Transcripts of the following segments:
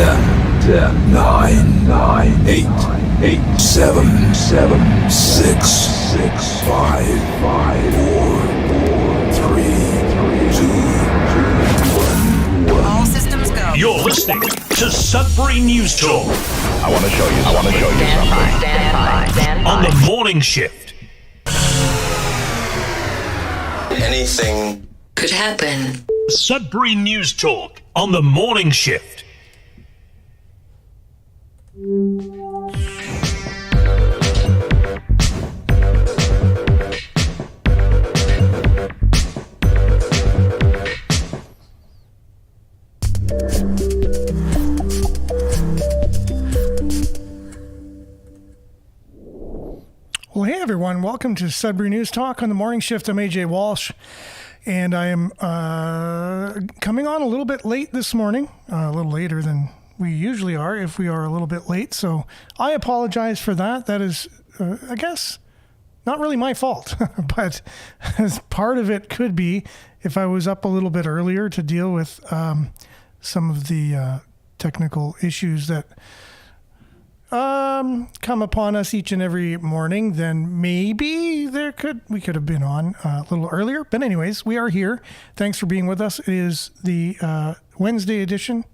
10, 9, 8, 7, 6, 5, 4, 3, 2, 1. All systems go. You're listening to Sudbury News Talk. I want to show you something. Stand by. On the morning shift. Anything Could happen. Sudbury News Talk on the morning shift. Well, hey everyone, welcome to Sudbury News Talk on the morning shift. I'm AJ Walsh, and I am coming on a little bit late this morning, a little later than we usually are if we are a little bit late. So I apologize for that. That is, I guess, not really my fault, but as part of it could be if I was up a little bit earlier to deal with some of the technical issues that come upon us each and every morning, then maybe we could have been on a little earlier. But anyways, we are here. Thanks for being with us. It is the Thursday edition.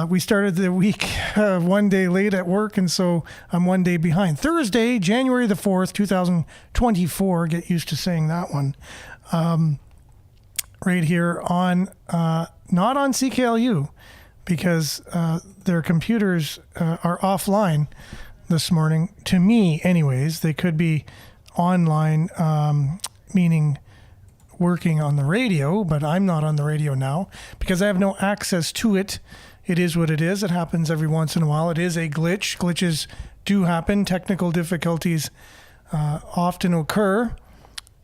We started the week one day late at work, and so I'm one day behind. Thursday, January the 4th, 2024. Get used to saying that one. Right here on, not on CKLU, because their computers are offline this morning. To me, anyways, they could be online, meaning working on the radio, but I'm not on the radio now because I have no access to it. It is what it is. It happens every once in a while. It is a glitch. Glitches do happen. Technical difficulties often occur,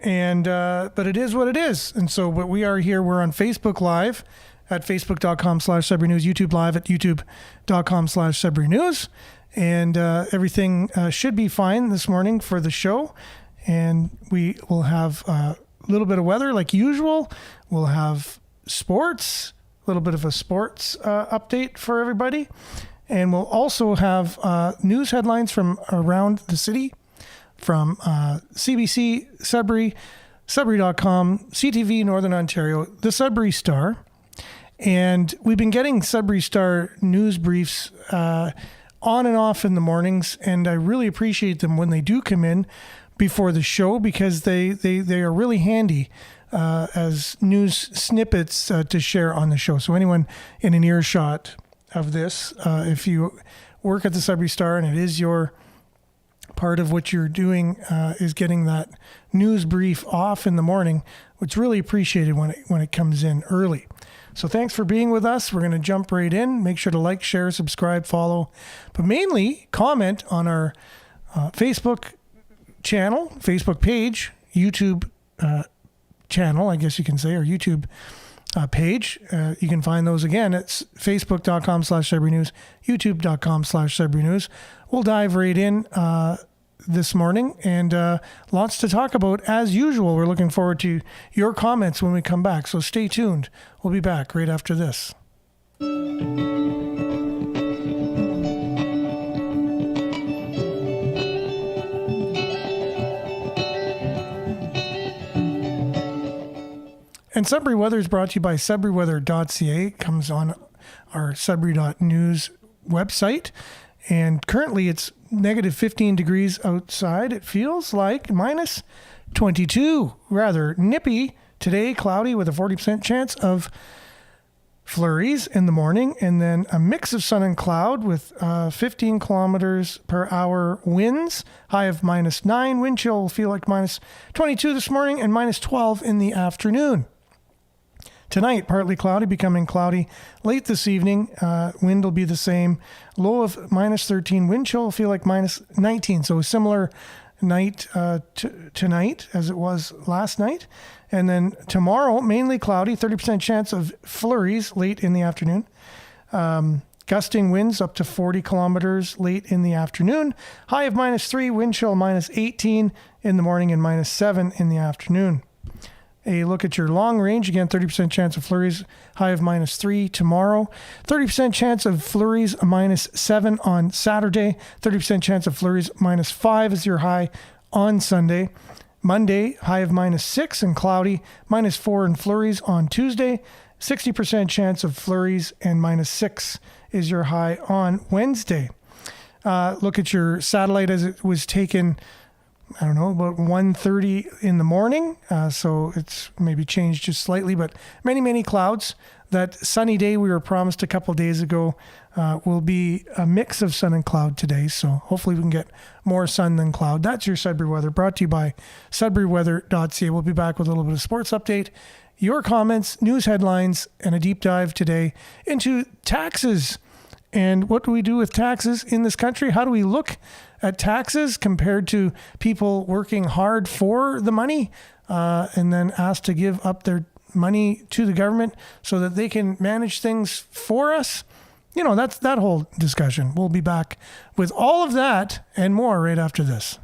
and but it is what it is. And so, but we are here. We're on Facebook Live at facebook.com/Sudbury News, YouTube Live at youtube.com/Sudbury News. And everything should be fine this morning for the show. And we will have a little bit of weather like usual. We'll have sports, a little bit of a sports update for everybody. And we'll also have news headlines from around the city, from CBC, Sudbury, Sudbury.com, CTV Northern Ontario, the Sudbury Star. And we've been getting Sudbury Star news briefs on and off in the mornings, and I really appreciate them when they do come in before the show because they are really handy as news snippets to share on the show. So anyone in an earshot of this, if you work at the Sudbury Star and it is your part of what you're doing is getting that news brief off in the morning, it's really appreciated when it comes in early. So thanks for being with us. We're going to jump right in. Make sure to like, share, subscribe, follow, but mainly comment on our Facebook channel, Facebook page, YouTube channel, I guess you can say, or YouTube page. You can find those again. It's facebook.com/Sudbury News, youtube.com/Sudbury News. We'll dive right in this morning, and lots to talk about as usual. We're looking forward to your comments when we come back, so stay tuned. We'll be back right after this. And Sudbury Weather is brought to you by sudburyweather.ca. It comes on our sudbury.news website. And currently it's negative 15 degrees outside. It feels like minus 22. Rather nippy today, cloudy with a 40% chance of flurries in the morning. And then a mix of sun and cloud with 15 kilometers per hour winds. High of minus 9. Wind chill will feel like minus 22 this morning and minus 12 in the afternoon. Tonight, partly cloudy, becoming cloudy late this evening. Wind will be the same. Low of minus 13. Wind chill will feel like minus 19. So a similar night tonight as it was last night. And then tomorrow, mainly cloudy, 30% chance of flurries late in the afternoon. Gusting winds up to 40 kilometers late in the afternoon. High of minus 3. Wind chill minus 18 in the morning and minus 7 in the afternoon. a look at your long range. Again, 30% chance of flurries, high of -3 tomorrow. 30% chance of flurries, -7 on Saturday. 30% chance of flurries, -5 is your high on Sunday. Monday, high of -6 and cloudy, -4 in flurries on Tuesday. 60% chance of flurries and -6 is your high on Wednesday. Look at your satellite as it was taken, I don't know, about 1:30 in the morning. So it's maybe changed just slightly, but many clouds. That sunny day we were promised a couple days ago will be a mix of sun and cloud today. So hopefully we can get more sun than cloud. That's your Sudbury weather, brought to you by sudburyweather.ca. We'll be back with a little bit of sports update, your comments, news headlines, and a deep dive today into taxes. And what do we do with taxes in this country? How do we look at taxes compared to people working hard for the money and then asked to give up their money to the government so that they can manage things for us? You know, that's that whole discussion. We'll be back with all of that and more right after this.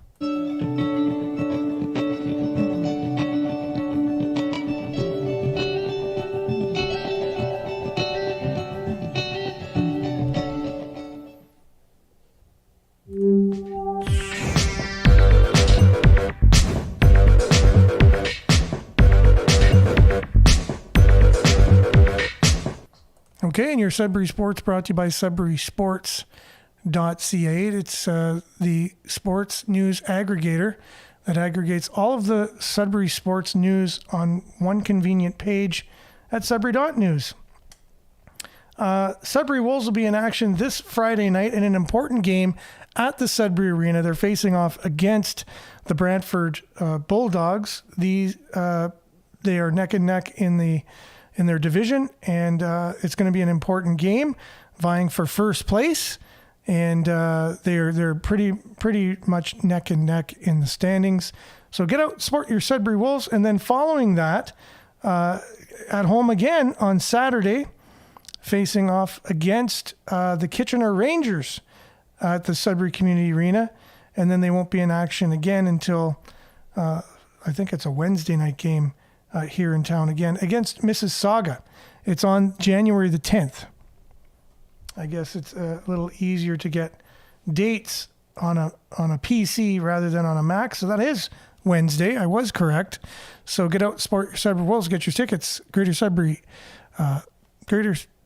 Okay, and your Sudbury Sports brought to you by sudburysports.ca. It's the sports news aggregator that aggregates all of the Sudbury sports news on one convenient page at sudbury.news. Sudbury Wolves will be in action this Friday night in an important game at the Sudbury Arena. They're facing off against the Brantford Bulldogs. They are neck and neck in their division, and it's going to be an important game, vying for first place. And they're pretty much neck and neck in the standings. So get out, support your Sudbury Wolves, and then following that, at home again on Saturday, facing off against the Kitchener Rangers at the Sudbury Community Arena, and then they won't be in action again until I think it's a Wednesday night game. Here in town again against Mississauga. It's on January the 10th. I guess it's a little easier to get dates on a PC rather than on a Mac. So that is Wednesday. I was correct. So get out, support your Sudbury Wolves, get your tickets. Greater Sudbury,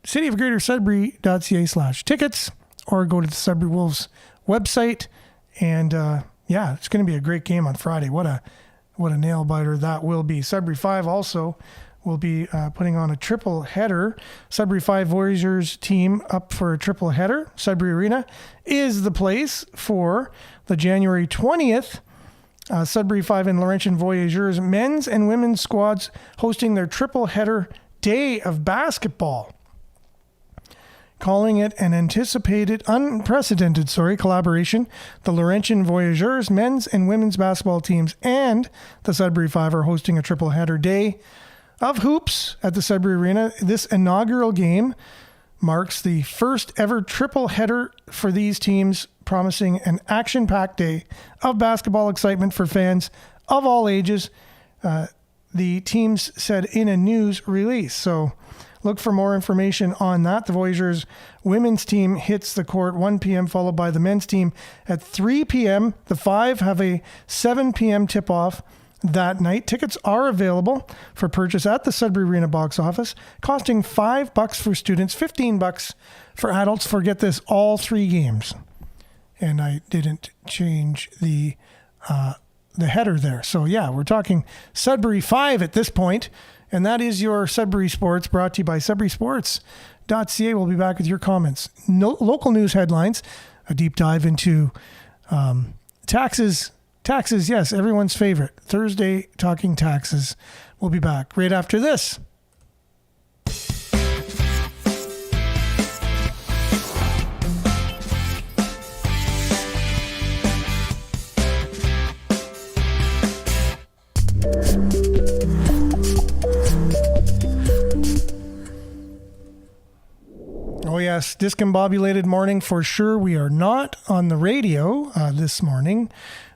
City of Greater Sudbury.ca/tickets, or go to the Sudbury Wolves website. And it's going to be a great game on Friday. What a nail biter that will be. Sudbury 5 also will be putting on a triple header. Sudbury 5 Voyageurs team up for a triple header. Sudbury Arena is the place for the January 20th Sudbury 5 and Laurentian Voyageurs men's and women's squads hosting their triple header day of basketball. Calling it an unprecedented collaboration. The Laurentian Voyageurs men's and women's basketball teams and the Sudbury 5 are hosting a triple header day of hoops at the Sudbury Arena. This inaugural game marks the first ever triple header for these teams, promising an action-packed day of basketball excitement for fans of all ages, the teams said in a news release. So look for more information on that. The Voyageurs women's team hits the court 1 p.m., followed by the men's team at 3 p.m. The 5 have a 7 p.m. tip-off that night. Tickets are available for purchase at the Sudbury Arena box office, costing $5 for students, $15 for adults. Forget this, all 3 games. And I didn't change the header there. So yeah, we're talking Sudbury 5 at this point. And that is your Sudbury Sports, brought to you by sudburysports.ca. We'll be back with your comments. Local news headlines, a deep dive into taxes. Taxes, yes, everyone's favorite. Thursday, talking taxes. We'll be back right after this. Oh yes, discombobulated morning for sure. We are not on the radio this morning.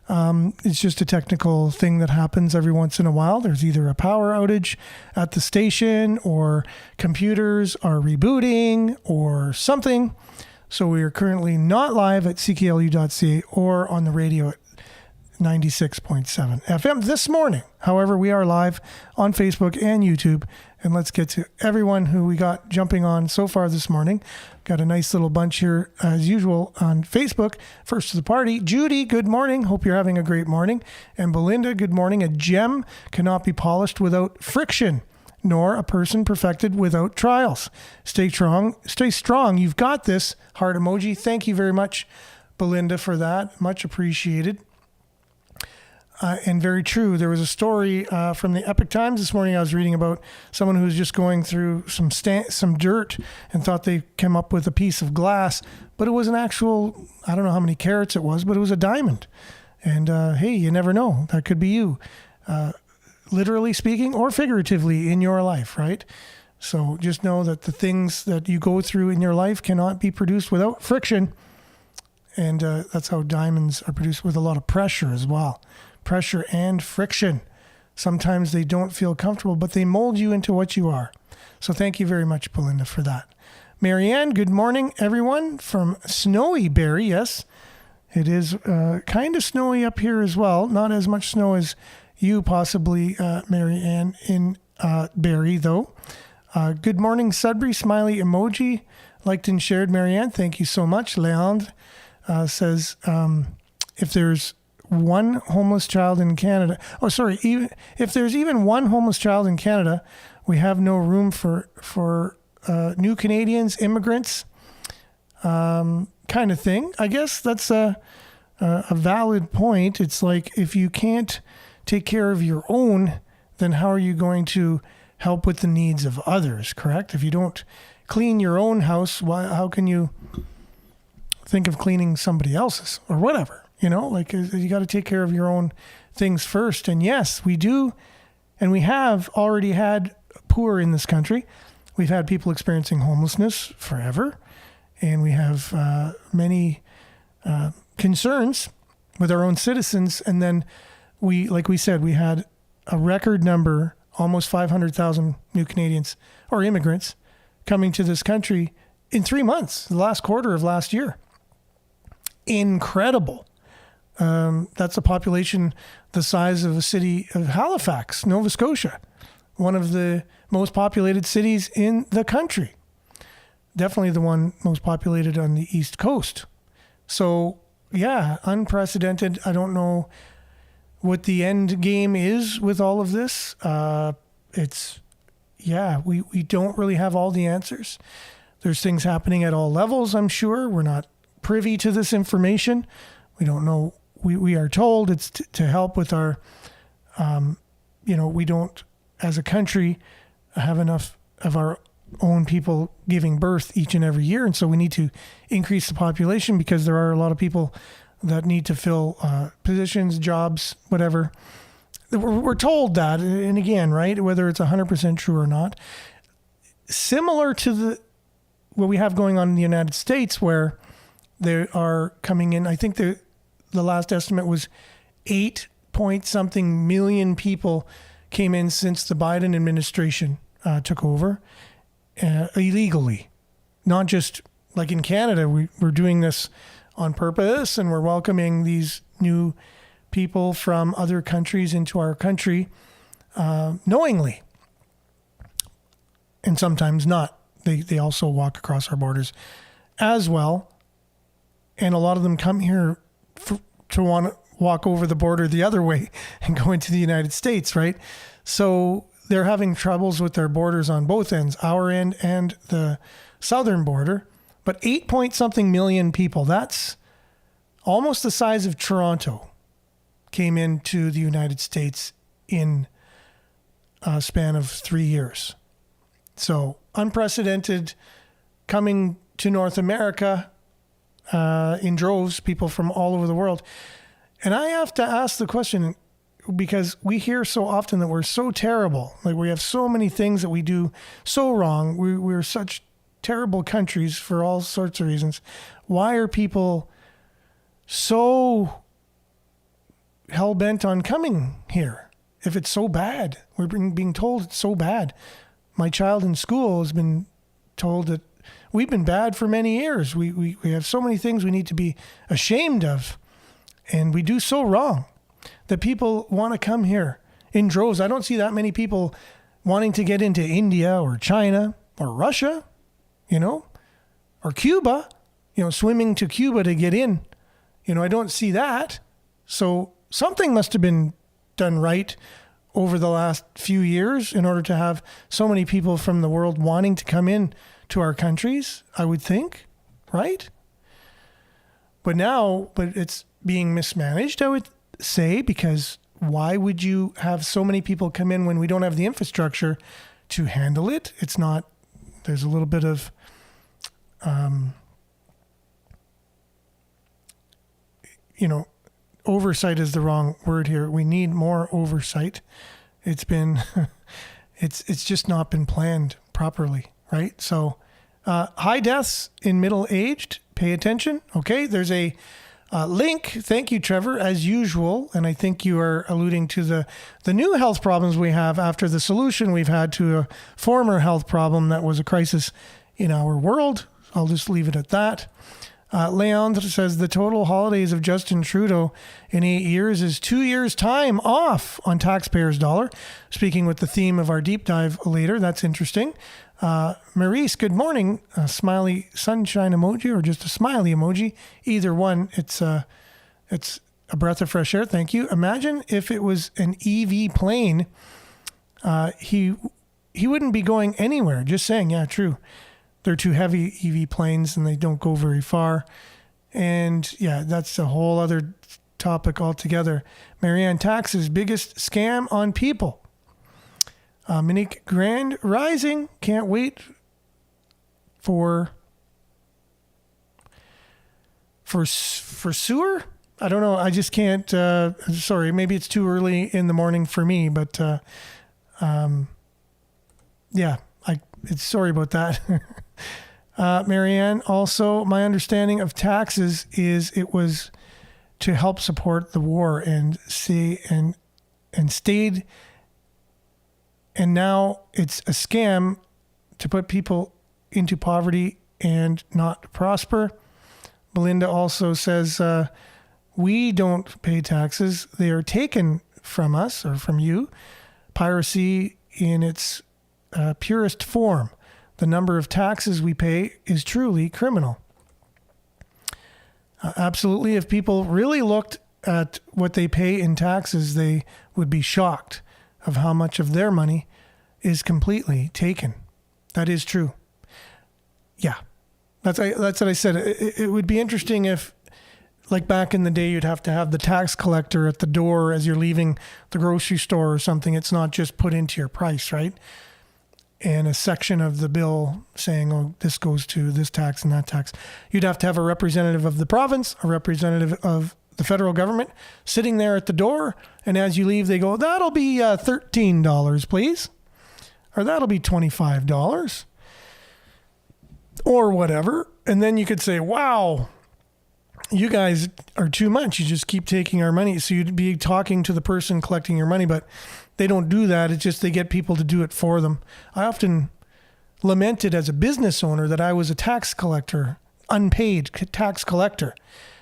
It's just a technical thing that happens every once in a while. There's either a power outage at the station or computers are rebooting or something. So we are currently not live at cklu.ca or on the radio at 96.7 FM this morning. However, we are live on Facebook and YouTube. And let's get to everyone who we got jumping on so far this morning. Got a nice little bunch here, as usual, on Facebook. First to the party. Judy, good morning. Hope you're having a great morning. And Belinda, good morning. A gem cannot be polished without friction, nor a person perfected without trials. Stay strong. Stay strong. You've got this. Heart emoji. Thank you very much, Belinda, for that. Much appreciated. And very true. There was a story from the Epic Times this morning. I was reading about someone who was just going through some dirt and thought they came up with a piece of glass, but it was an actual, I don't know how many carats it was, but it was a diamond. And hey, you never know. That could be you, literally speaking or figuratively in your life, right? So just know that the things that you go through in your life cannot be produced without friction. And that's how diamonds are produced, with a lot of pressure as well. Pressure and friction. Sometimes they don't feel comfortable, but they mold you into what you are. So thank you very much, Belinda, for that. Marianne, good morning, everyone, from snowy Barrie. Yes, it is kind of snowy up here as well. Not as much snow as you possibly, Marianne, in Barrie, though. Good morning, Sudbury. Smiley emoji. Liked and shared, Marianne. Thank you so much. Leand says, if there's one homeless child in Canada, if there's even one homeless child in Canada, we have no room for new Canadians, immigrants, kind of thing. I guess that's a valid point. It's like, if you can't take care of your own, then how are you going to help with the needs of others, correct? If you don't clean your own house, how can you think of cleaning somebody else's or whatever? You know, like, you got to take care of your own things first. And yes, we do. And we have already had poor in this country. We've had people experiencing homelessness forever. And we have many concerns with our own citizens. And then like we said, we had a record number, almost 500,000 new Canadians or immigrants coming to this country in 3 months, the last quarter of last year. Incredible. That's a population the size of a city of Halifax, Nova Scotia, one of the most populated cities in the country. Definitely the one most populated on the East Coast. So, yeah, unprecedented. I don't know what the end game is with all of this. We don't really have all the answers. There's things happening at all levels, I'm sure. We're not privy to this information. We don't know. We are told it's to help with our, we don't, as a country, have enough of our own people giving birth each and every year. And so we need to increase the population because there are a lot of people that need to fill positions, jobs, whatever. We're told that. And again, right, whether it's 100% true or not, similar to what we have going on in the United States, where they are coming in, I think the last estimate was 8-point-something million people came in since the Biden administration took over illegally. Not just like in Canada, we're doing this on purpose and we're welcoming these new people from other countries into our country knowingly. And sometimes not. They also walk across our borders as well. And a lot of them come here to want to walk over the border the other way and go into the United States, right? So they're having troubles with their borders on both ends, our end and the southern border. But 8-point-something million people, that's almost the size of Toronto, came into the United States in a span of 3 years. So unprecedented, coming to North America in droves, people from all over the world. And I have to ask the question, because we hear so often that we're so terrible. Like, we have so many things that we do so wrong. We're such terrible countries for all sorts of reasons. Why are people so hell-bent on coming here if it's so bad? We're being told it's so bad. My child in school has been told that we've been bad for many years. We have so many things we need to be ashamed of, and we do so wrong that people want to come here in droves. I don't see that many people wanting to get into India or China or Russia, or Cuba, swimming to Cuba to get in. I don't see that. So something must have been done right over the last few years in order to have so many people from the world wanting to come in to our countries, I would think, right? But it's being mismanaged, I would say, because why would you have so many people come in when we don't have the infrastructure to handle it? It's not, there's a little bit of, oversight is the wrong word here. We need more oversight. It's been, it's just not been planned properly, right? So, high deaths in middle-aged, pay attention. Okay, there's a link. Thank you, Trevor, as usual. And I think you are alluding to the new health problems we have after the solution we've had to a former health problem that was a crisis in our world. I'll just leave it at that. Leon says the total holidays of Justin Trudeau in 8 years is 2 years' time off on taxpayers' dollar. Speaking with the theme of our deep dive later. That's interesting. Maurice, good morning. A smiley sunshine emoji or just a smiley emoji. Either one. It's a breath of fresh air. Thank you. Imagine if it was an EV plane. He wouldn't be going anywhere. Just saying. Yeah, true. They're too heavy, EV planes, and they don't go very far. And yeah, that's a whole other topic altogether. Marianne, taxes, biggest scam on people. Monique, grand rising. Can't wait for sewer. I don't know. I just can't. Sorry, maybe it's too early in the morning for me, but yeah. Sorry about that. Marianne, also, my understanding of taxes is it was to help support the war and stayed. And now it's a scam to put people into poverty and not prosper. Belinda also says, we don't pay taxes. They are taken from us or from you. Piracy in its purest form. The number of taxes we pay is truly criminal. Absolutely. If people really looked at what they pay in taxes, they would be shocked of how much of their money is completely taken. That is true. Yeah. That's what I said. It would be interesting if, like back in the day, you'd have to have the tax collector at the door as you're leaving the grocery store or something. It's not just put into your price, right? And a section of the bill saying, oh, this goes to this tax and that tax. You'd have to have a representative of the province, a representative of the federal government sitting there at the door. And as you leave, they go, that'll be $13, please. Or that'll be $25. Or whatever. And then you could say, wow, you guys are too much. You just keep taking our money. So you'd be talking to the person collecting your money, but they don't do that. It's just they get people to do it for them. I often lamented as a business owner that I was a tax collector, unpaid tax collector,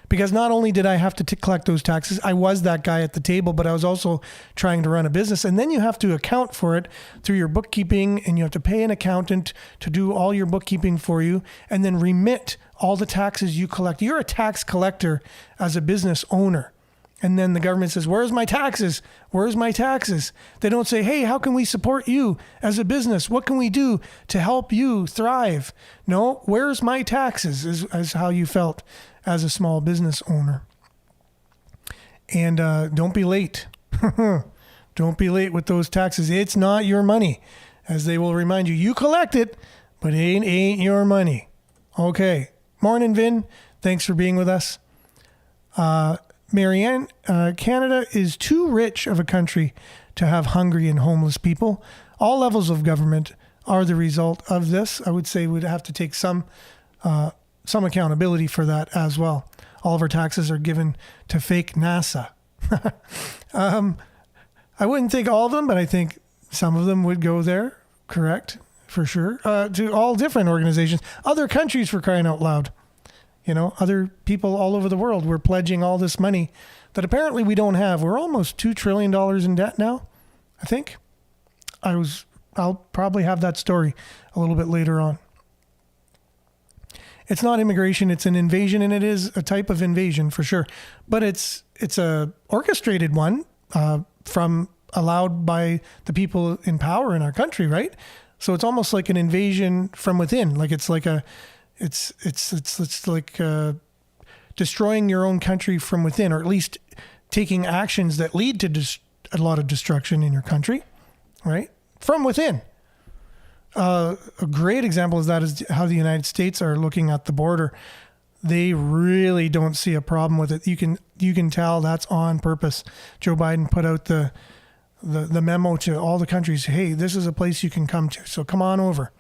because not only did I have to collect those taxes, I was that guy at the table, but I was also trying to run a business. And then you have to account for it through your bookkeeping, and you have to pay an accountant to do all your bookkeeping for you and then remit all the taxes you collect. You're a tax collector as a business owner. And then the government says, where's my taxes? Where's my taxes? They don't say, hey, how can we support you as a business? What can we do to help you thrive? No, where's my taxes is how you felt as a small business owner. And don't be late. Don't be late with those taxes. It's not your money. As they will remind you, you collect it, but it ain't your money. Okay. Morning, Vin. Thanks for being with us. Marianne, Canada is too rich of a country to have hungry and homeless people. All levels of government are the result of this. I would say we'd have to take some accountability for that as well. All of our taxes are given to fake NASA. I wouldn't think all of them, but I think some of them would go there. Correct, for sure. To all different organizations, other countries, for crying out loud. Other people all over the world were pledging all this money that apparently we don't have. We're almost $2 trillion in debt now, I think. I'll probably have that story a little bit later on. It's not immigration, it's an invasion, and it is a type of invasion for sure. But it's a orchestrated one allowed by the people in power in our country, right? So it's almost like an invasion from within. Like it's like it's like destroying your own country from within, or at least taking actions that lead to a lot of destruction in your country, right? From within. A great example of that is how the United States are looking at the border. They really don't see a problem with it. You can tell that's on purpose. Joe Biden put out the memo to all the countries. Hey, this is a place you can come to. So come on over.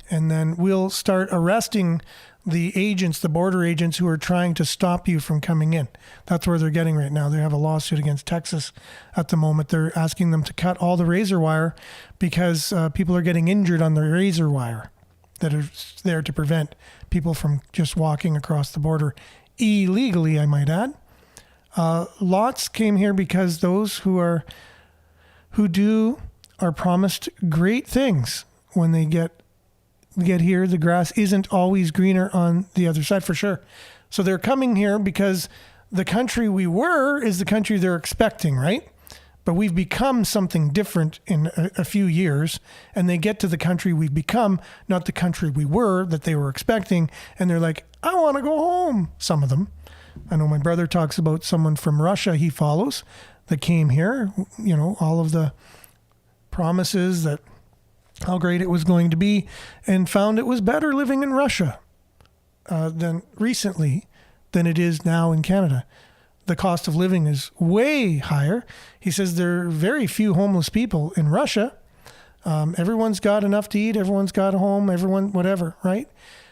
And then we'll start arresting the border agents who are trying to stop you from coming in. That's where they're getting right now. They have a lawsuit against Texas at the moment. They're asking them to cut all the razor wire because people are getting injured on the razor wire that is there to prevent people from just walking across the border illegally, I might add. Lots came here because those who are promised great things when they get here. The grass isn't always greener on the other side, for sure. So they're coming here because the country we were is the country they're expecting, right? But we've become something different in a few years, and they get to the country we've become, not the country we were that they were expecting, and they're like, I want to go home. Some of them. I know my brother talks about someone from Russia he follows that came here, all of the promises that how great it was going to be, and found it was better living in Russia than it is now in Canada. The cost of living is way higher. He says there are very few homeless people in Russia. Everyone's got enough to eat. Everyone's got a home. Everyone, whatever, right?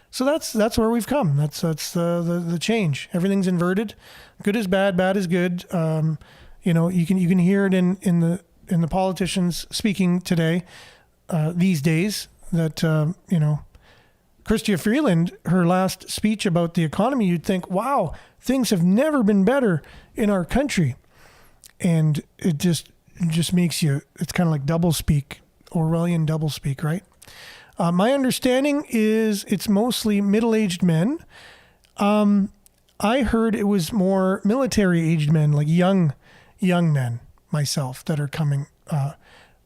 So that's where we've come. That's the change. Everything's inverted. Good is bad. Bad is good. You can hear it in the politicians speaking today. These days that, Chrystia Freeland, her last speech about the economy, you'd think, wow, things have never been better in our country. And it just makes you, it's kind of like doublespeak, Orwellian doublespeak, right? My understanding is it's mostly middle-aged men. I heard it was more military-aged men, like young men myself, that are coming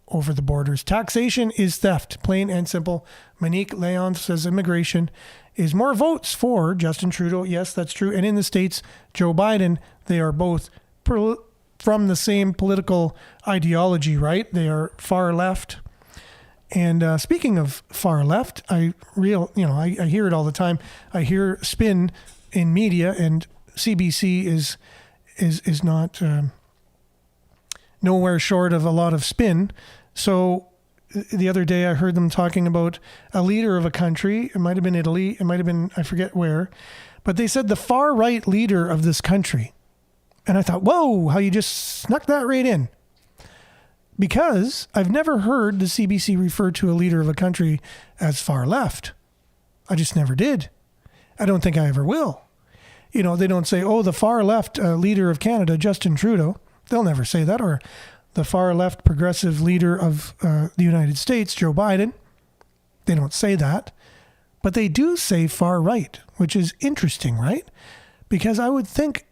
over the borders. Taxation is theft, plain and simple. Monique Leon says immigration is more votes for Justin Trudeau. Yes, that's true. And in the States, Joe Biden, they are both from the same political ideology, right? They are far left. And speaking of far left, I hear it all the time. I hear spin in media, and CBC is not nowhere short of a lot of spin. So the other day I heard them talking about a leader of a country. It might have been Italy. It might have been, I forget where. But they said the far right leader of this country. And I thought, whoa, how you just snuck that right in. Because I've never heard the CBC refer to a leader of a country as far left. I just never did. I don't think I ever will. They don't say, oh, the far left leader of Canada, Justin Trudeau. They'll never say that. Or the far left progressive leader of the United States, Joe Biden. They don't say that. But they do say far right, which is interesting, right? Because I would think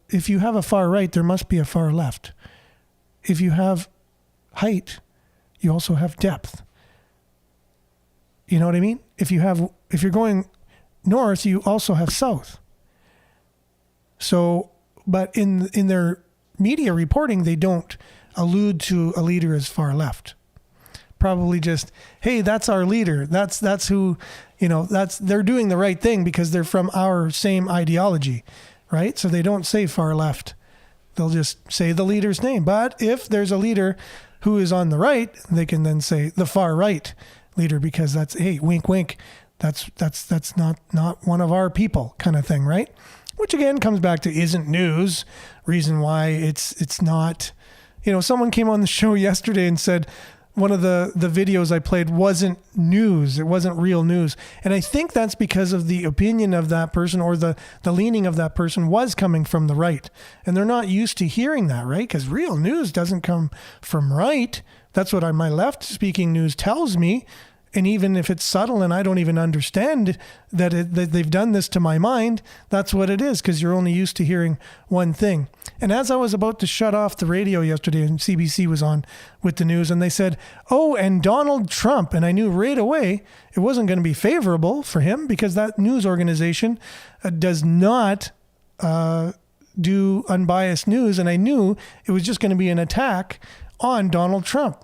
if you have a far right, there must be a far left. If you have height, you also have depth. You know what I mean? If you're going north, you also have south. So, but in their media reporting, they don't allude to a leader as far left. Probably just, hey, that's our leader. That's who, they're doing the right thing because they're from our same ideology, right? So they don't say far left. They'll just say the leader's name. But if there's a leader who is on the right, they can then say the far right leader because that's, hey, wink, wink. That's not one of our people kind of thing, right? which again comes back to isn't news. Reason why it's not, someone came on the show yesterday and said one of the videos I played wasn't news. It wasn't real news. And I think that's because of the opinion of that person, or the leaning of that person was coming from the right. And they're not used to hearing that, right? Because real news doesn't come from right. That's what my left speaking news tells me. And even if it's subtle and I don't even understand that they've done this to my mind, that's what it is, because you're only used to hearing one thing. And as I was about to shut off the radio yesterday, and CBC was on with the news, and they said, oh, and Donald Trump. And I knew right away it wasn't going to be favorable for him, because that news organization does not do unbiased news. And I knew it was just going to be an attack on Donald Trump.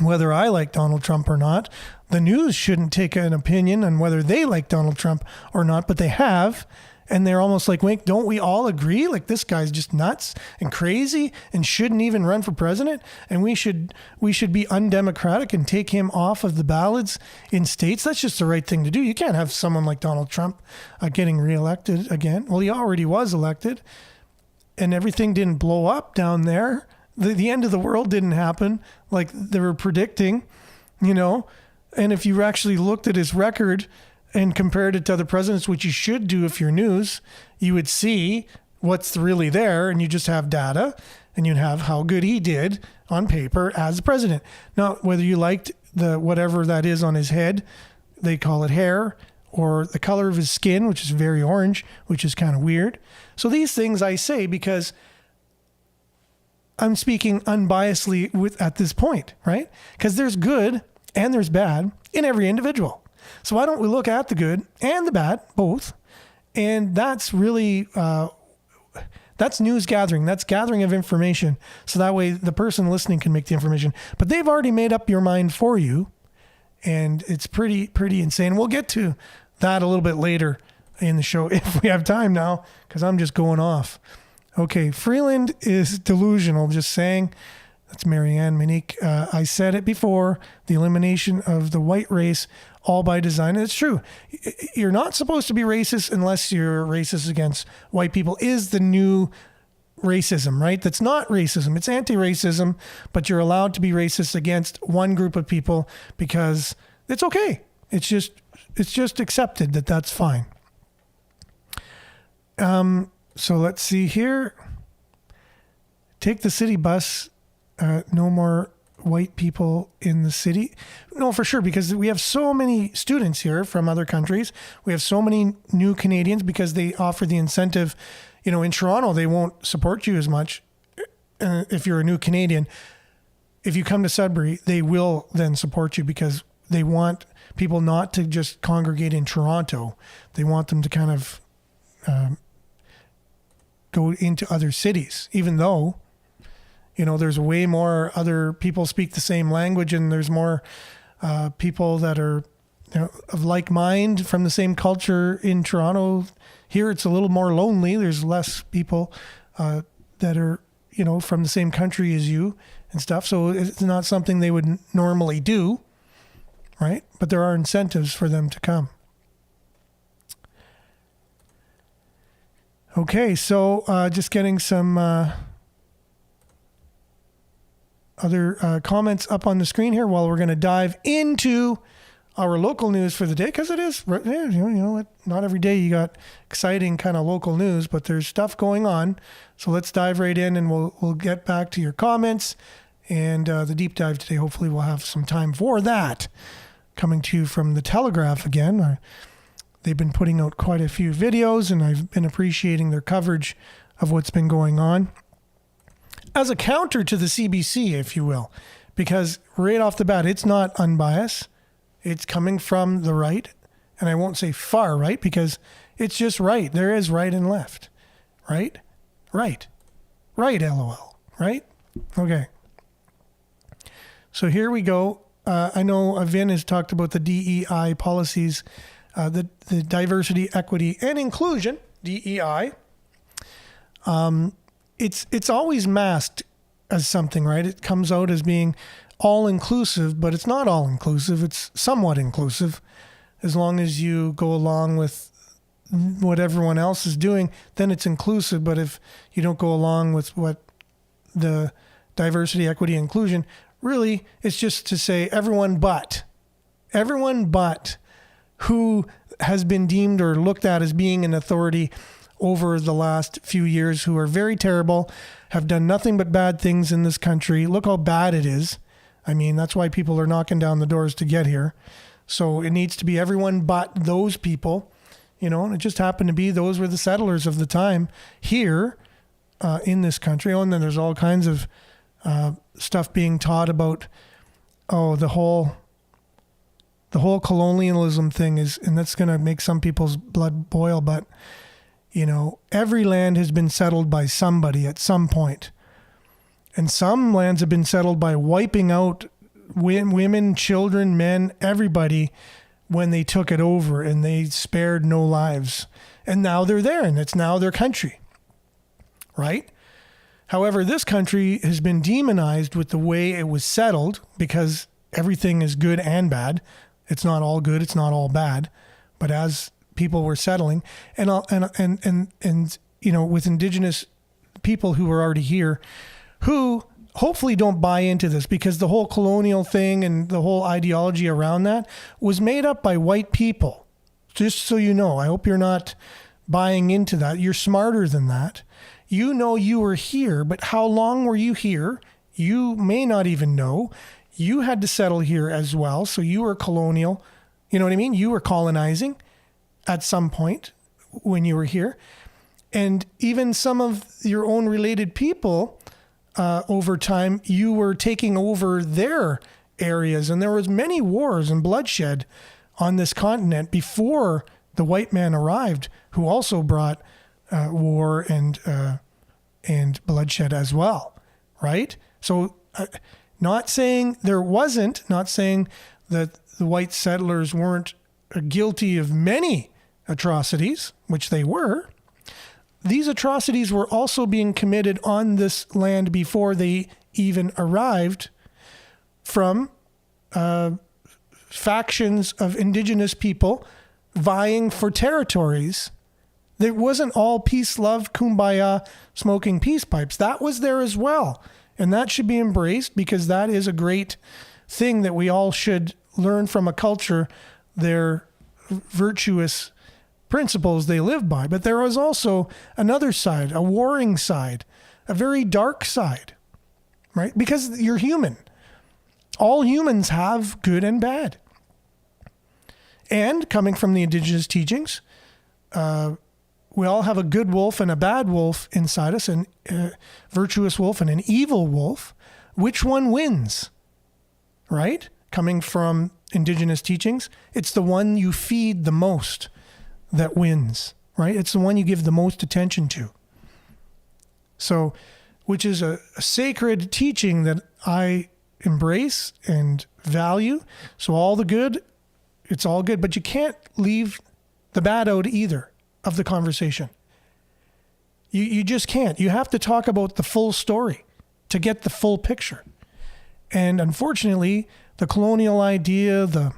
Whether I like Donald Trump or not, the news shouldn't take an opinion on whether they like Donald Trump or not, but they have. And they're almost like, wait, don't we all agree? Like, this guy's just nuts and crazy and shouldn't even run for president. And we should be undemocratic and take him off of the ballots in states. That's just the right thing to do. You can't have someone like Donald Trump getting reelected again. Well, he already was elected, and everything didn't blow up down there. The end of the world didn't happen like they were predicting, And if you actually looked at his record and compared it to other presidents, which you should do if you're news, you would see what's really there, and you just have data, and you'd have how good he did on paper as president. Now, whether you liked the whatever that is on his head, they call it hair, or the color of his skin, which is very orange, which is kind of weird. So these things I say because I'm speaking unbiasedly at this point, right? Because there's good and there's bad in every individual. So why don't we look at the good and the bad, both? And that's really, that's news gathering. That's gathering of information. So that way the person listening can make the information. But they've already made up your mind for you. And it's pretty insane. We'll get to that a little bit later in the show if we have time now, because I'm just going off. Okay, Freeland is delusional, just saying. That's Marianne Monique. I said it before, the elimination of the white race, all by design. And it's true. You're not supposed to be racist unless you're racist against white people, is the new racism, right? That's not racism. It's anti-racism, but you're allowed to be racist against one group of people because it's okay. It's just accepted that that's fine. So let's see here. Take the city bus. No more white people in the city. No, for sure, because we have so many students here from other countries. We have so many new Canadians because they offer the incentive. In Toronto, they won't support you as much if you're a new Canadian. If you come to Sudbury, they will then support you because they want people not to just congregate in Toronto. They want them to kind of go into other cities, even though, there's way more other people speak the same language, and there's more people that are of like mind from the same culture in Toronto. Here it's a little more lonely. There's less people that are, from the same country as you and stuff. So it's not something they would normally do, right? But there are incentives for them to come. Okay, so just getting some other comments up on the screen here while we're going to dive into our local news for the day, because it is, not every day you got exciting kind of local news, but there's stuff going on. So let's dive right in, and we'll get back to your comments and the deep dive today. Hopefully we'll have some time for that. Coming to you from the Telegraph again. They've been putting out quite a few videos, and I've been appreciating their coverage of what's been going on. As a counter to the CBC, if you will, because right off the bat, it's not unbiased. It's coming from the right, and I won't say far right because it's just right. There is right and left. Right? Right. Right, LOL. Right? Okay. So here we go. I know Vin has talked about the DEI policies, the diversity, equity, and inclusion, DEI. It's always masked as something, right? It comes out as being all-inclusive, but it's not all-inclusive. It's somewhat inclusive as long as you go along with what everyone else is doing, then it's inclusive. But if you don't go along with what the diversity, equity, inclusion, really, it's just to say everyone but who has been deemed or looked at as being an authority over the last few years, who are very terrible, have done nothing but bad things in this country. Look how bad it is. I mean, that's why people are knocking down the doors to get here. So it needs to be everyone but those people, and it just happened to be those were the settlers of the time here in this country. Oh, and then there's all kinds of stuff being taught about, the whole colonialism thing is, and that's going to make some people's blood boil, but every land has been settled by somebody at some point. And some lands have been settled by wiping out women, children, men, everybody when they took it over, and they spared no lives. And now they're there, and it's now their country, right? However, this country has been demonized with the way it was settled, because everything is good and bad. It's not all good, it's not all bad. But as people were settling, and with Indigenous people who were already here, who hopefully don't buy into this, because the whole colonial thing and the whole ideology around that was made up by white people. Just so you know, I hope you're not buying into that. You're smarter than that. You were here, but how long were you here? You may not even know. You had to settle here as well. So you were colonial. You know what I mean? You were colonizing at some point when you were here. And even some of your own related people, over time, you were taking over their areas. And there was many wars and bloodshed on this continent before the white man arrived, who also brought war and bloodshed as well, right? So not saying there wasn't, not saying that the white settlers weren't guilty of many atrocities, which they were. These atrocities were also being committed on this land before they even arrived from factions of Indigenous people vying for territories. It wasn't all peace, love, kumbaya, smoking peace pipes. That was there as well. And that should be embraced, because that is a great thing that we all should learn from a culture, their virtuous principles they live by. But there was also another side, a warring side, a very dark side, right? Because you're human. All humans have good and bad. And coming from the Indigenous teachings, we all have a good wolf and a bad wolf inside us, and a virtuous wolf and an evil wolf. Which one wins? Right? Coming from Indigenous teachings, it's the one you feed the most that wins, right? It's the one you give the most attention to. So, which is a sacred teaching that I embrace and value. So all the good, it's all good, but you can't leave the bad out either of the conversation. You just can't. You have to talk about the full story to get the full picture. And unfortunately, the colonial idea, the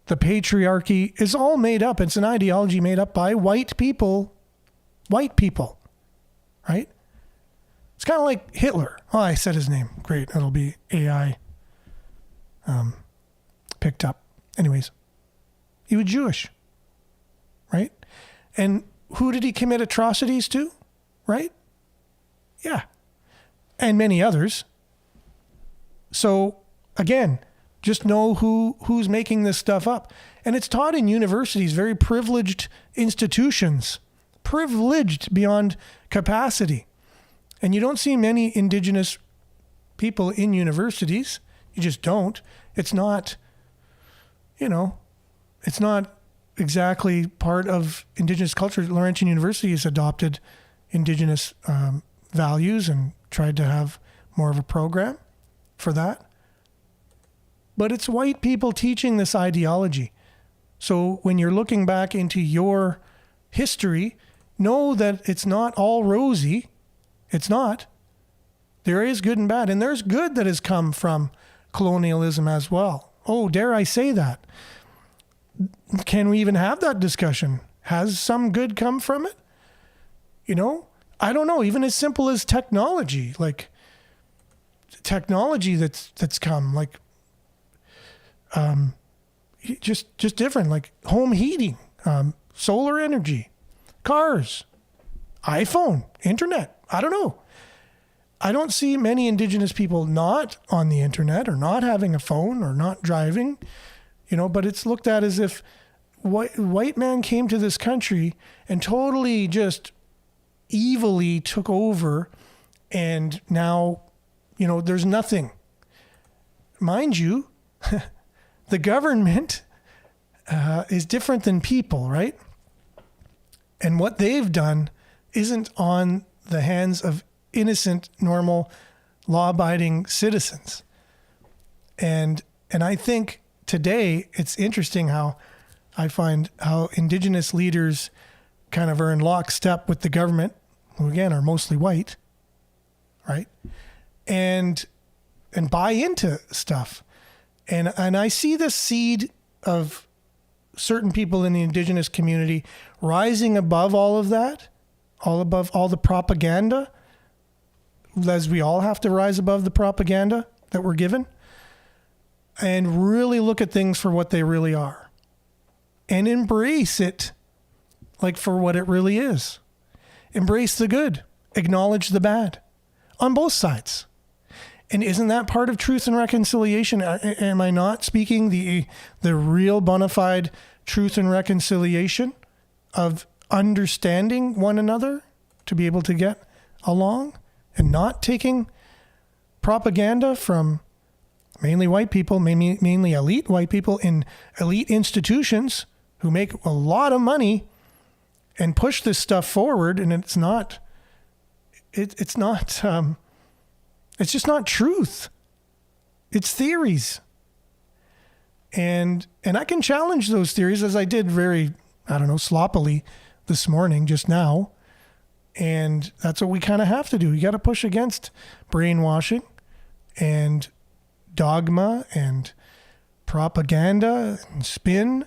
patriarchy is all made up. It's an ideology made up by white people, right? It's kind of like Hitler. Oh, I said his name. Great. That'll be AI picked up. Anyways, he was Jewish, right? And who did he commit atrocities to, right? Yeah. And many others. So again, just know who's making this stuff up. And it's taught in universities, very privileged institutions, privileged beyond capacity. And you don't see many Indigenous people in universities. You just don't. It's not, it's not exactly part of Indigenous culture. Laurentian University has adopted Indigenous values and tried to have more of a program for that. But it's white people teaching this ideology. So when you're looking back into your history, know that it's not all rosy. It's not. There is good and bad. And there's good that has come from colonialism as well. Oh, dare I say that? Can we even have that discussion? Has some good come from it? You know, I don't know. Even as simple as technology, like technology that's come, like just different, like home heating, solar energy, cars, iPhone, internet. I don't know. I don't see many Indigenous people not on the internet or not having a phone or not driving, you know, but it's looked at as if white man came to this country and totally just evilly took over, and now, you know, there's nothing. Mind you, the government is different than people, right? And what they've done isn't on the hands of innocent, normal, law-abiding citizens. And I think today it's interesting how I find how Indigenous leaders kind of are in lockstep with the government, who again are mostly white, right? And buy into stuff. And I see the seed of certain people in the Indigenous community rising above all of that, all above all the propaganda, as we all have to rise above the propaganda that we're given, and really look at things for what they really are and embrace it like for what it really is. Embrace the good, acknowledge the bad on both sides. And isn't that part of truth and reconciliation? Am I not speaking the real bona fide truth and reconciliation of understanding one another to be able to get along and not taking propaganda from mainly white people, mainly elite white people in elite institutions who make a lot of money and push this stuff forward, and it's just not truth. It's theories. And I can challenge those theories, as I did very, sloppily this morning, just now. And that's what we kind of have to do. You got to push against brainwashing and dogma and propaganda and spin.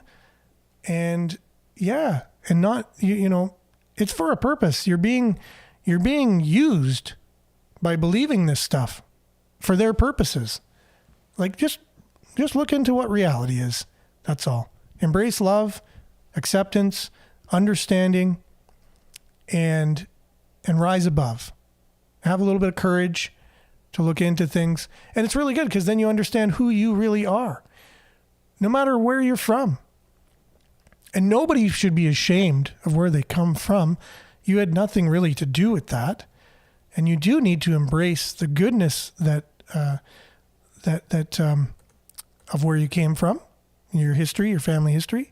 And yeah, and not, it's for a purpose. You're being used by believing this stuff for their purposes. Like, just look into what reality is. That's all. Embrace love, acceptance, understanding, and rise above. Have a little bit of courage to look into things. And it's really good because then you understand who you really are, no matter where you're from. And nobody should be ashamed of where they come from. You had nothing really to do with that. And you do need to embrace the goodness that of where you came from, your history, your family history.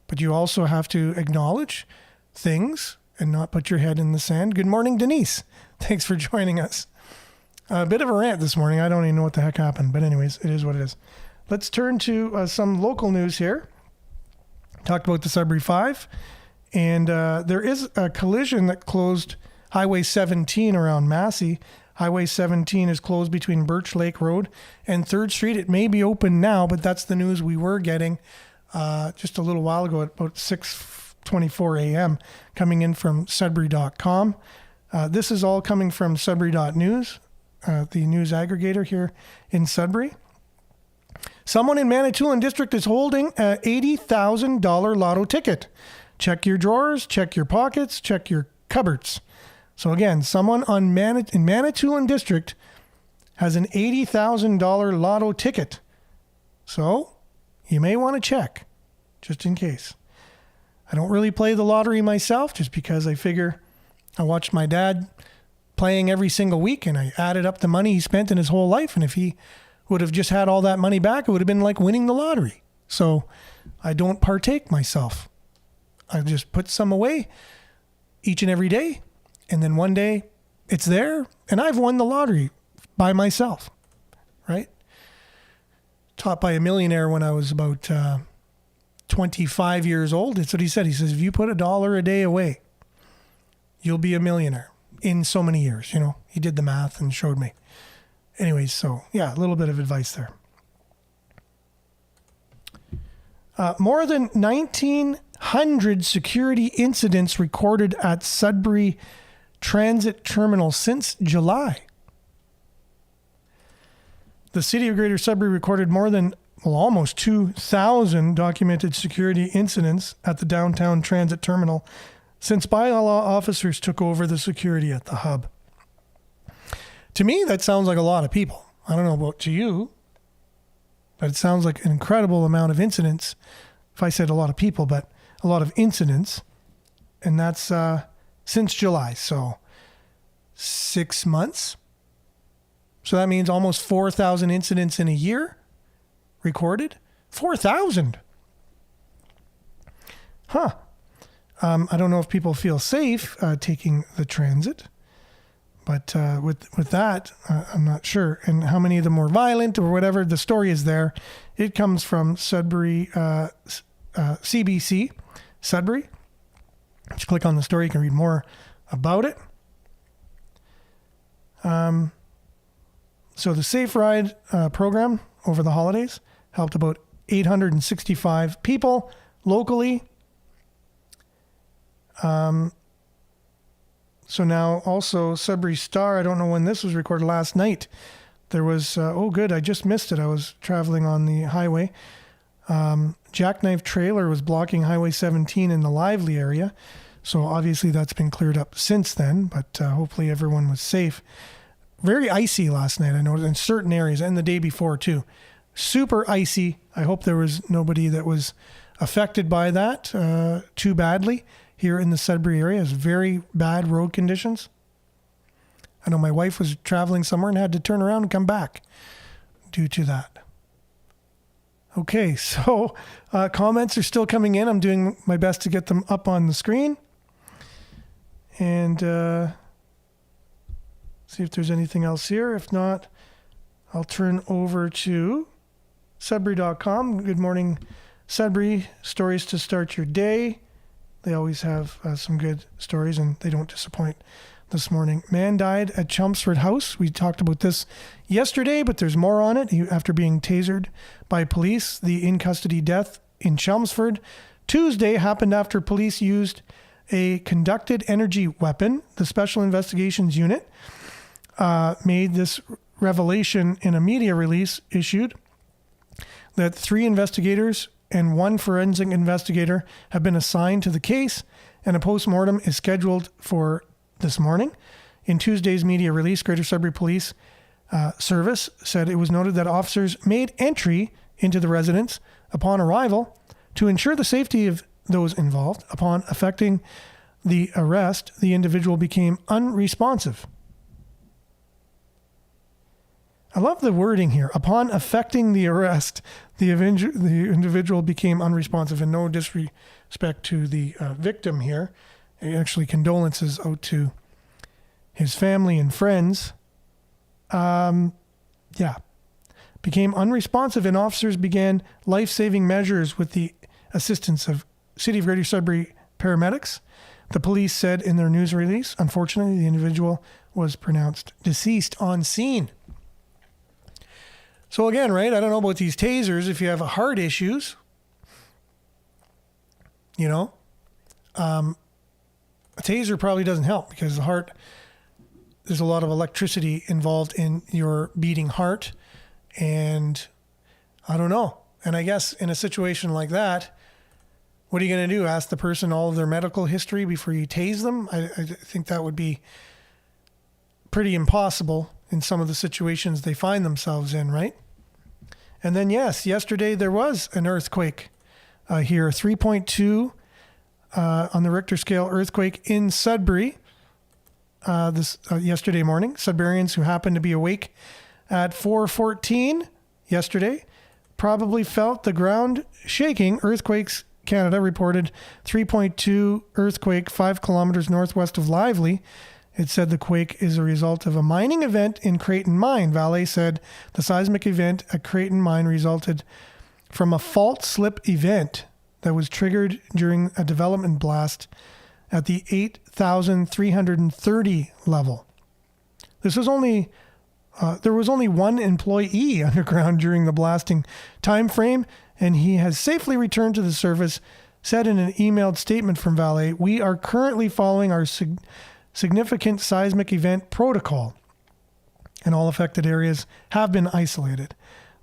But you also have to acknowledge things and not put your head in the sand. Good morning, Denise. Thanks for joining us. A bit of a rant this morning. I don't even know what the heck happened. But anyways, it is what it is. Let's turn to some local news here. Talked about the Sudbury 5. And there is a collision that closed Highway 17 around Massey. Highway 17 is closed between Birch Lake Road and 3rd Street. It may be open now, but that's the news we were getting just a little while ago at about 6:24 a.m. coming in from Sudbury.com. This is all coming from Sudbury.news, the news aggregator here in Sudbury. Someone in Manitoulin District is holding a $80,000 lotto ticket. Check your drawers, check your pockets, check your cupboards. So again, someone in Manitoulin District has an $80,000 lotto ticket. So you may want to check, just in case. I don't really play the lottery myself, just because I figure I watched my dad playing every single week, and I added up the money he spent in his whole life. And if he would have just had all that money back, it would have been like winning the lottery. So I don't partake myself. I just put some away each and every day. And then one day it's there, and I've won the lottery by myself, right? Taught by a millionaire when I was about 25 years old. That's what he said. He says, if you put $1 a day away, you'll be a millionaire in so many years. He did the math and showed me. Anyways, so yeah, a little bit of advice there. More than 100 security incidents recorded at Sudbury Transit Terminal since July. The city of Greater Sudbury recorded almost 2,000 documented security incidents at the downtown transit terminal since bylaw officers took over the security at the hub. To me, that sounds like a lot of people. I don't know about to you, but it sounds like an incredible amount of incidents. If I said a lot of people, but a lot of incidents, and that's since July, so 6 months. So that means almost 4,000 incidents in a year recorded. 4,000. Huh. I don't know if people feel safe taking the transit, but with that, I'm not sure. And how many of them were violent or whatever, the story is there. It comes from Sudbury, CBC, Sudbury. Just click on the story, you can read more about it. So the Safe Ride program over the holidays helped about 865 people locally. So now also Sudbury Star, I don't know when this was recorded, last night. There was, I just missed it. I was traveling on the highway. Jackknife trailer was blocking Highway 17 in the Lively area. So obviously that's been cleared up since then, but hopefully everyone was safe. Very icy last night, I noticed, in certain areas, and the day before too. Super icy. I hope there was nobody that was affected by that too badly here in the Sudbury area. It's very bad road conditions. I know my wife was traveling somewhere and had to turn around and come back due to that. Okay, so comments are still coming in. I'm doing my best to get them up on the screen. And see if there's anything else here. If not, I'll turn over to Sudbury.com. Good morning, Sudbury. Stories to start your day. They always have some good stories, and they don't disappoint this morning. Man died at Chelmsford House. We talked about this yesterday, but there's more on it. After being tasered by police, the in-custody death in Chelmsford Tuesday happened after police used a conducted energy weapon. The Special Investigations Unit made this revelation in a media release issued that 3 investigators and 1 forensic investigator have been assigned to the case, and a postmortem is scheduled for this morning. In Tuesday's media release, Greater Sudbury Police Service said it was noted that officers made entry into the residence upon arrival to ensure the safety of those involved. Upon effecting the arrest, the individual became unresponsive. I love the wording here. Upon effecting the arrest, the individual became unresponsive, and no disrespect to the victim here. Actually, condolences out to his family and friends. Became unresponsive, and officers began life-saving measures with the assistance of City of Greater Sudbury paramedics. The police said in their news release, unfortunately, the individual was pronounced deceased on scene. So again, right, I don't know about these tasers. If you have heart issues, a taser probably doesn't help, because the heart, there's a lot of electricity involved in your beating heart. And I don't know. And I guess in a situation like that, what are you going to do? Ask the person all of their medical history before you tase them? I think that would be pretty impossible in some of the situations they find themselves in, right? And then, yes, yesterday there was an earthquake here, 3.2 on the Richter scale earthquake in Sudbury yesterday morning. Sudburyans who happened to be awake at 4:14 yesterday probably felt the ground shaking. Earthquakes Canada reported 3.2 earthquake 5 kilometers northwest of Lively. It said the quake is a result of a mining event in Creighton Mine. Vale said the seismic event at Creighton Mine resulted from a fault slip event that was triggered during a development blast at the 8,330 level. There was only one employee underground during the blasting time frame, and he has safely returned to the surface said in an emailed statement from Vale, "We are currently following our significant seismic event protocol, and all affected areas have been isolated.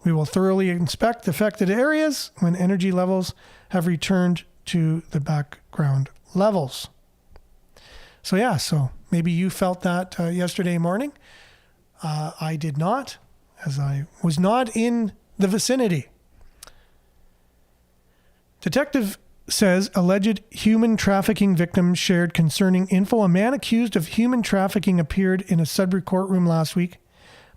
We will thoroughly inspect affected areas when energy levels have returned to the background levels." So maybe you felt that yesterday morning. I did not, as I was not in the vicinity. Detective says alleged human trafficking victim shared concerning info. A man accused of human trafficking appeared in a Sudbury courtroom last week,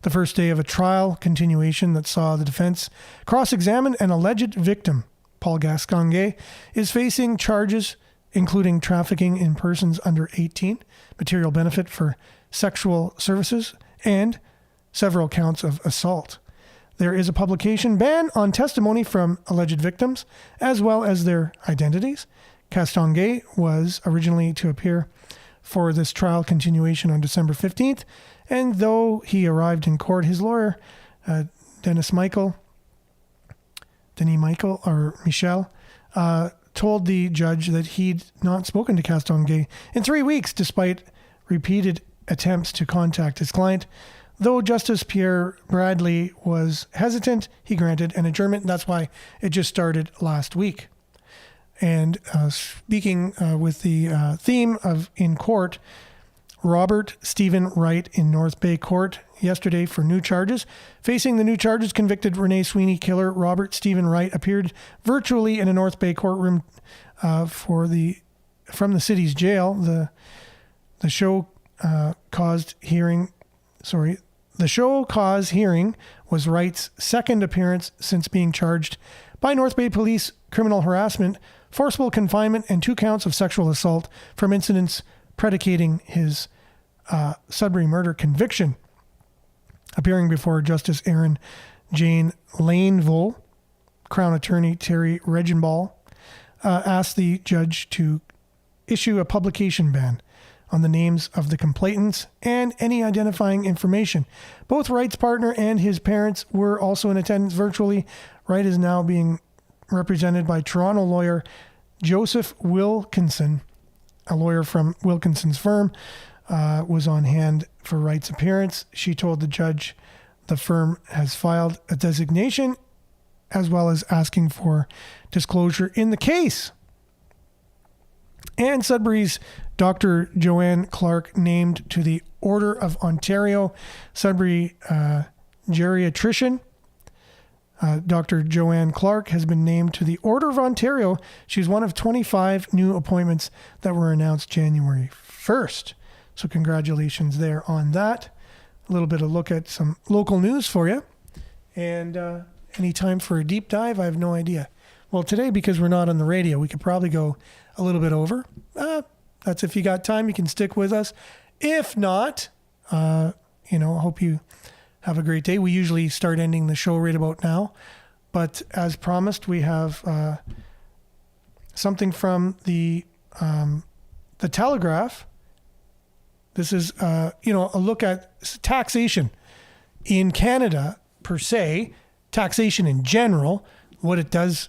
the first day of a trial continuation that saw the defense cross-examine an alleged victim. Paul Gascongue is facing charges including trafficking in persons under 18, material benefit for sexual services, and several counts of assault. There is a publication ban on testimony from alleged victims, as well as their identities. Castonguay was originally to appear for this trial continuation on December 15th, and though he arrived in court, his lawyer, Denis Michael, told the judge that he'd not spoken to Castonguay in 3 weeks, despite repeated attempts to contact his client. Though Justice Pierre Bradley was hesitant, he granted an adjournment. That's why it just started last week. And speaking with the theme of in court, Robert Stephen Wright in North Bay Court yesterday for new charges. Facing the new charges, convicted Renee Sweeney killer Robert Stephen Wright appeared virtually in a North Bay courtroom from the city's jail. The show cause hearing was Wright's second appearance since being charged by North Bay Police criminal harassment, forcible confinement, and 2 counts of sexual assault from incidents predicating his Sudbury murder conviction. Appearing before Justice Aaron Jane Laneville, Crown Attorney Terry Regenball asked the judge to issue a publication ban on the names of the complainants and any identifying information. Both Wright's partner and his parents were also in attendance virtually. Wright is now being represented by Toronto lawyer Joseph Wilkinson. A lawyer from Wilkinson's firm was on hand for Wright's appearance. She told the judge the firm has filed a designation as well as asking for disclosure in the case. And Sudbury's Dr. Joanne Clark named to the Order of Ontario. Sudbury geriatrician Dr. Joanne Clark has been named to the Order of Ontario. She's one of 25 new appointments that were announced January 1st. So congratulations there on that. A little bit of look at some local news for you. And any time for a deep dive, I have no idea. Well, today, because we're not on the radio, we could probably go a little bit over. That's if you got time, you can stick with us. If not, I hope you have a great day. We usually start ending the show right about now. But as promised, we have something from the Telegraph. This is, a look at taxation in Canada per se, taxation in general, what it does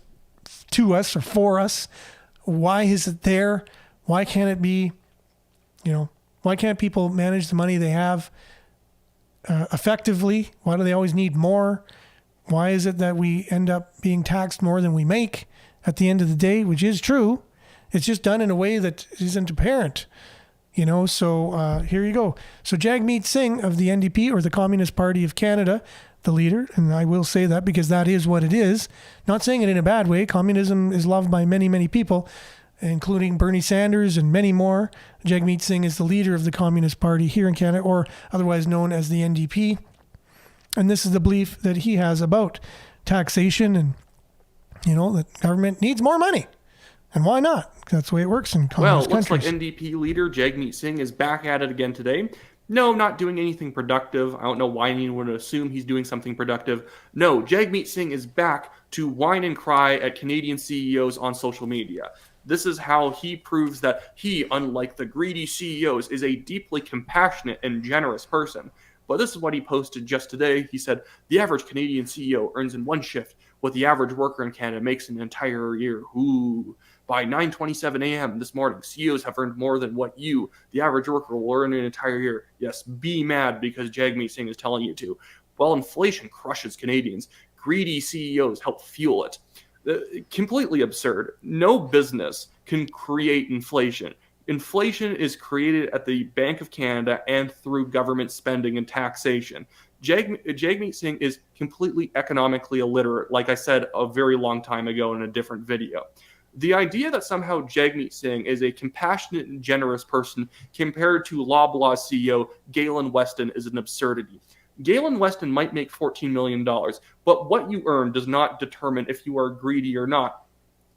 to us or for us. Why is it there? Why can't it be, why can't people manage the money they have effectively? Why do they always need more? Why is it that we end up being taxed more than we make at the end of the day, which is true? It's just done in a way that isn't apparent, so here you go. So Jagmeet Singh of the NDP, or the Communist Party of Canada, the leader, and I will say that because that is what it is, not saying it in a bad way. Communism is loved by many, many people, including Bernie Sanders and many more. Jagmeet Singh is the leader of the Communist Party here in Canada, or otherwise known as the NDP. And this is the belief that he has about taxation and, that government needs more money. And why not? That's the way it works in communist countries. Looks like NDP leader Jagmeet Singh is back at it again today. No, not doing anything productive. I don't know why anyone would assume he's doing something productive. No, Jagmeet Singh is back to whine and cry at Canadian CEOs on social media. This is how he proves that he, unlike the greedy CEOs, is a deeply compassionate and generous person. But this is what he posted just today. He said, the average Canadian CEO earns in one shift what the average worker in Canada makes in an entire year. Ooh. by 9:27 a.m. this morning, CEOs have earned more than what you, the average worker, will earn in an entire year. Yes, be mad because Jagmeet Singh is telling you to. While inflation crushes Canadians, greedy CEOs help fuel it. Completely absurd. No business can create inflation. Inflation is created at the Bank of Canada and through government spending and taxation. Jagmeet Singh is completely economically illiterate, like I said a very long time ago in a different video. The idea that somehow Jagmeet Singh is a compassionate and generous person compared to Loblaw CEO Galen Weston is an absurdity. Galen Weston might make $14 million, but what you earn does not determine if you are greedy or not.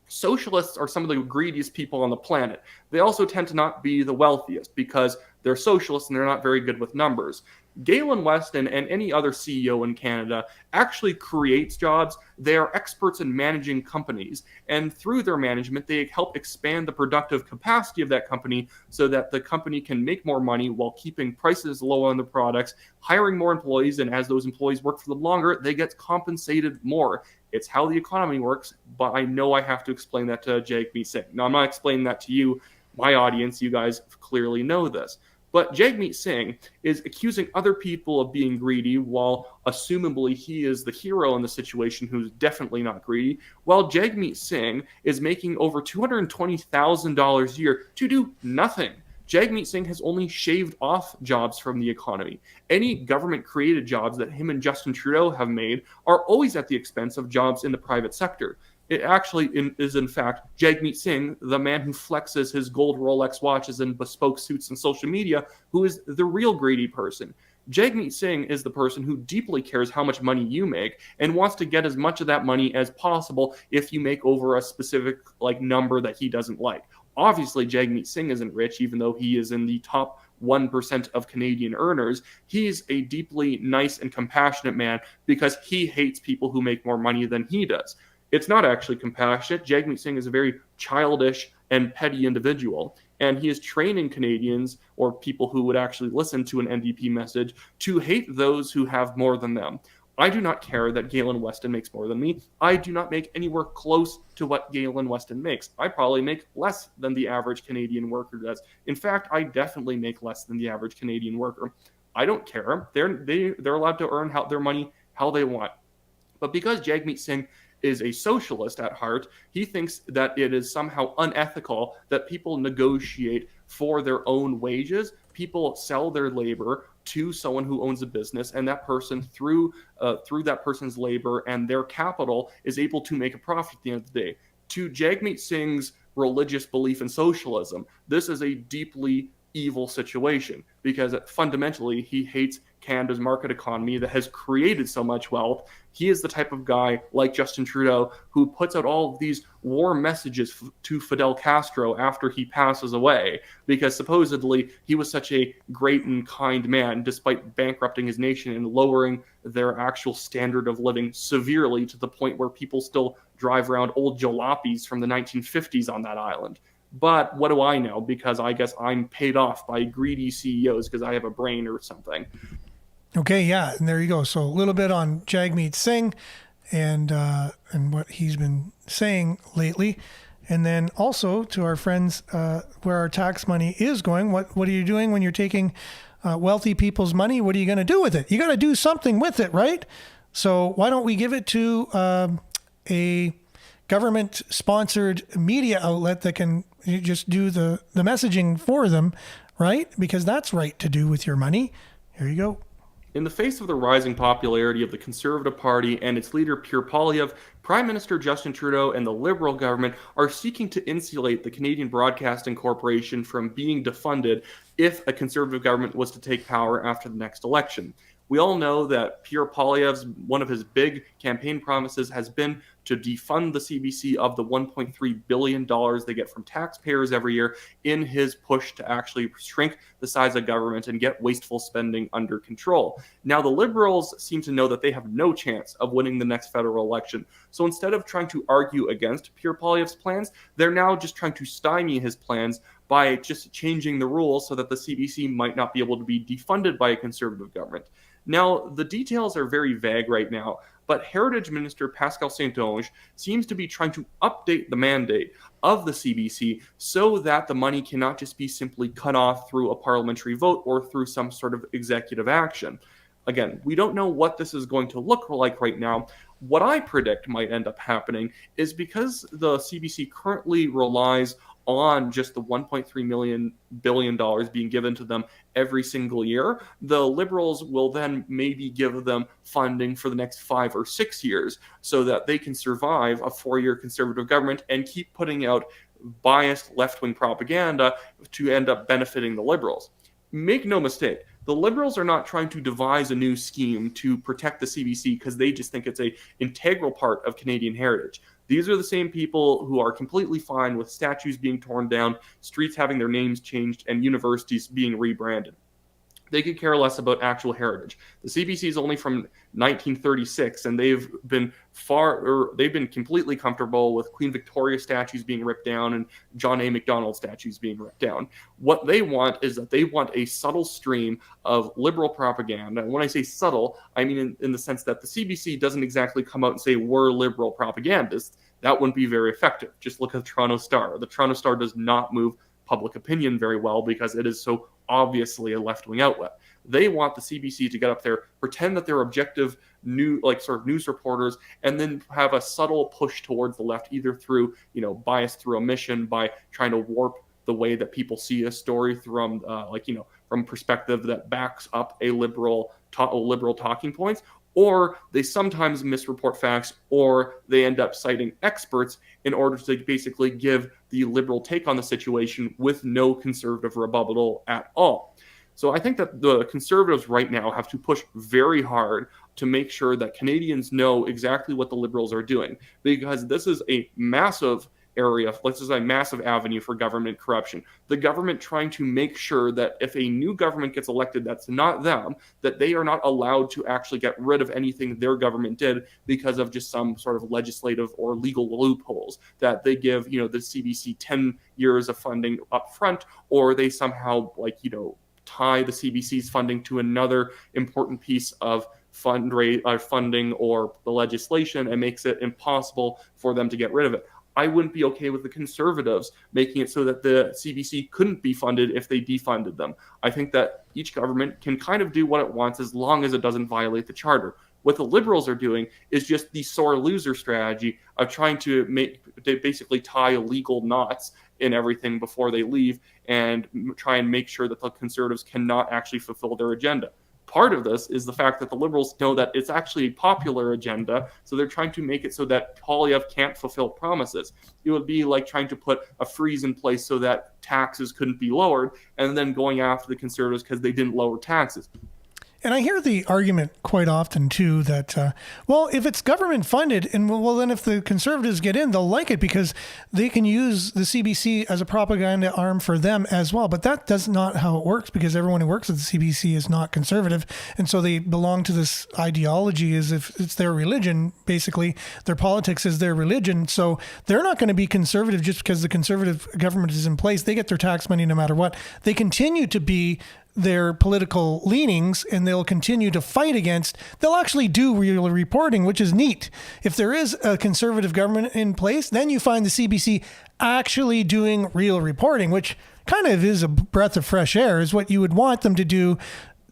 Socialists are some of the greediest people on the planet. They also tend to not be the wealthiest because they're socialists and they're not very good with numbers. Galen Weston and any other CEO in Canada actually creates jobs. They are experts in managing companies, and through their management, they help expand the productive capacity of that company so that the company can make more money while keeping prices low on the products, hiring more employees, and as those employees work for them longer, they get compensated more. It's how the economy works, but I know I have to explain that to Jagmeet Singh. Now, I'm not explaining that to you, my audience. You guys clearly know this. But Jagmeet Singh is accusing other people of being greedy while assumably he is the hero in the situation who's definitely not greedy, while Jagmeet Singh is making over $220,000 a year to do nothing. Jagmeet Singh has only shaved off jobs from the economy. Any government-created jobs that him and Justin Trudeau have made are always at the expense of jobs in the private sector. It actually is, in fact, Jagmeet Singh, the man who flexes his gold Rolex watches and bespoke suits on social media, who is the real greedy person. Jagmeet Singh is the person who deeply cares how much money you make and wants to get as much of that money as possible if you make over a specific number that he doesn't like. Obviously, Jagmeet Singh isn't rich, even though he is in the top 1% of Canadian earners. He's a deeply nice and compassionate man because he hates people who make more money than he does. It's not actually compassionate. Jagmeet Singh is a very childish and petty individual, and he is training Canadians or people who would actually listen to an NDP message to hate those who have more than them. I do not care that Galen Weston makes more than me. I do not make anywhere close to what Galen Weston makes. I probably make less than the average Canadian worker does. In fact, I definitely make less than the average Canadian worker. I don't care. They're allowed to earn their money how they want. But because Jagmeet Singh is a socialist at heart, he thinks that it is somehow unethical that people negotiate for their own wages. People sell their labor to someone who owns a business, and that person, through that person's labor and their capital, is able to make a profit at the end of the day. To Jagmeet Singh's religious belief in socialism, this is a deeply evil situation because fundamentally he hates Canada's market economy that has created so much wealth. He is the type of guy like Justin Trudeau who puts out all of these war messages to Fidel Castro after he passes away because supposedly he was such a great and kind man despite bankrupting his nation and lowering their actual standard of living severely to the point where people still drive around old jalopies from the 1950s on that island. But what do I know? Because I guess I'm paid off by greedy CEOs because I have a brain or something. Okay, yeah, and there you go. So a little bit on Jagmeet Singh and what he's been saying lately, and then also to our friends where our tax money is going. What are you doing when you're taking wealthy people's money? What are you going to do with it? You got to do something with it, right? So why don't we give it to a government-sponsored media outlet that can just do the messaging for them, right? Because that's right to do with your money. Here you go. In the face of the rising popularity of the Conservative Party and its leader Pierre Poilievre, Prime Minister Justin Trudeau and the Liberal government are seeking to insulate the Canadian Broadcasting Corporation from being defunded if a Conservative government was to take power after the next election. We all know that Pierre Poilievre's one of his big campaign promises has been to defund the CBC of the $1.3 billion they get from taxpayers every year in his push to actually shrink the size of government and get wasteful spending under control. Now, the Liberals seem to know that they have no chance of winning the next federal election. So instead of trying to argue against Pierre Poilievre's plans, they're now just trying to stymie his plans by just changing the rules so that the CBC might not be able to be defunded by a Conservative government. Now, the details are very vague right now, But Heritage Minister Pascal Saint-Onge seems to be trying to update the mandate of the CBC so that the money cannot just be simply cut off through a parliamentary vote or through some sort of executive action. Again, we don't know what this is going to look like right now. What I predict might end up happening is because the CBC currently relies on just the $1.3 billion being given to them every single year, the Liberals will then maybe give them funding for the next 5 or 6 years so that they can survive a 4-year Conservative government and keep putting out biased left-wing propaganda to end up benefiting the Liberals. Make no mistake, the Liberals are not trying to devise a new scheme to protect the CBC because they just think it's an integral part of Canadian heritage. These are the same people who are completely fine with statues being torn down, streets having their names changed, and universities being rebranded. They could care less about actual heritage. The CBC is only from 1936, and they've been completely comfortable with Queen Victoria statues being ripped down and John A. Macdonald statues being ripped down. What they want is that they want a subtle stream of liberal propaganda. And when I say subtle, I mean in the sense that the CBC doesn't exactly come out and say we're liberal propagandists. That wouldn't be very effective. Just look at the Toronto Star. The Toronto Star does not move public opinion very well because it is so obviously a left-wing outlet. They want the CBC to get up there, pretend that they're objective news reporters, and then have a subtle push towards the left, either through bias through omission by trying to warp the way that people see a story from from perspective that backs up a liberal talking points, or they sometimes misreport facts, or they end up citing experts in order to basically give the liberal take on the situation with no conservative rebuttal at all. So I think that the Conservatives right now have to push very hard to make sure that Canadians know exactly what the Liberals are doing, because this is a massive avenue for government corruption. The government trying to make sure that if a new government gets elected that's not them, that they are not allowed to actually get rid of anything their government did because of just some sort of legislative or legal loopholes, that they give, the CBC 10 years of funding up front, or they somehow tie the CBC's funding to another important piece of funding or the legislation and makes it impossible for them to get rid of it. I wouldn't be okay with the Conservatives making it so that the CBC couldn't be funded if they defunded them. I think that each government can kind of do what it wants as long as it doesn't violate the Charter. What the Liberals are doing is just the sore loser strategy of trying to basically tie legal knots in everything before they leave and try and make sure that the Conservatives cannot actually fulfill their agenda. Part of this is the fact that the Liberals know that it's actually a popular agenda, so they're trying to make it so that Poilievre can't fulfill promises. It would be like trying to put a freeze in place so that taxes couldn't be lowered, and then going after the Conservatives because they didn't lower taxes. And I hear the argument quite often, too, that, if it's government funded, and then if the Conservatives get in, they'll like it because they can use the CBC as a propaganda arm for them as well. But that does not how it works, because everyone who works at the CBC is not conservative. And so they belong to this ideology as if it's their religion. Basically, their politics is their religion. So they're not going to be conservative just because the Conservative government is in place. They get their tax money no matter what. They continue to be their political leanings, and they'll continue to fight against. They'll actually do real reporting, which is neat. If there is a Conservative government in place, then you find the CBC actually doing real reporting, which kind of is a breath of fresh air, is what you would want them to do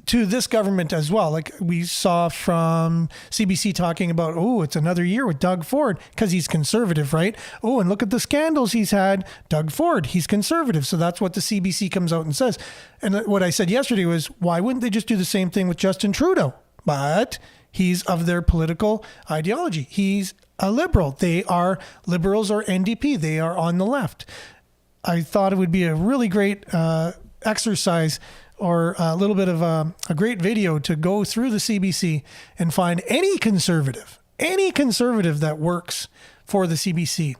to this government as well. Like we saw from CBC talking about, it's another year with Doug Ford because he's conservative, right? And look at the scandals he's had. Doug Ford, he's conservative. So that's what the CBC comes out and says. And what I said yesterday was, why wouldn't they just do the same thing with Justin Trudeau? But he's of their political ideology. He's a liberal. They are Liberals or NDP. They are on the left. I thought it would be a really great exercise or a little bit of a great video to go through the CBC and find any conservative that works for the CBC.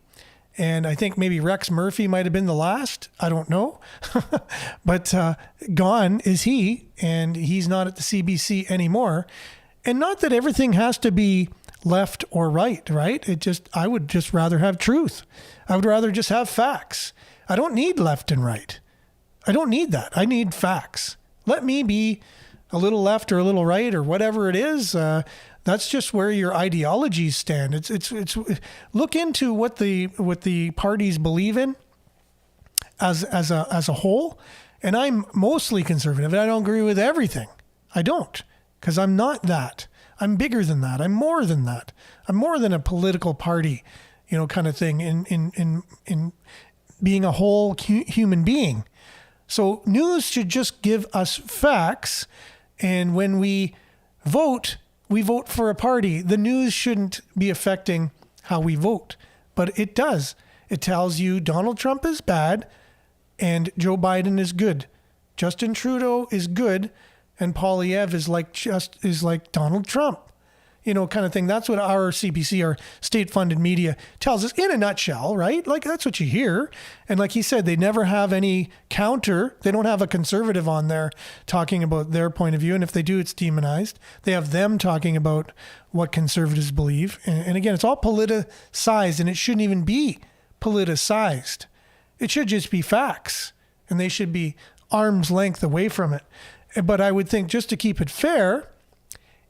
And I think maybe Rex Murphy might have been the last. I don't know. But gone is he, and he's not at the CBC anymore. And not that everything has to be left or right? I would just rather have truth. I would rather just have facts. I don't need left and right. I don't need that. I need facts. Let me be a little left or a little right or whatever it is. That's just where your ideologies stand. It's look into what the parties believe in as a whole. And I'm mostly conservative. I don't agree with everything. I don't, because I'm not that. I'm bigger than that. I'm more than that. I'm more than a political party, kind of thing in being a whole human being. So news should just give us facts. And when we vote for a party. The news shouldn't be affecting how we vote, but it does. It tells you Donald Trump is bad and Joe Biden is good. Justin Trudeau is good and Poilievre is like Donald Trump. Kind of thing. That's what our CBC, our state-funded media, tells us in a nutshell, right? Like, that's what you hear. And like he said, they never have any counter. They don't have a conservative on there talking about their point of view. And if they do, it's demonized. They have them talking about what conservatives believe. And again, it's all politicized, and it shouldn't even be politicized. It should just be facts, and they should be arm's length away from it. But I would think, just to keep it fair,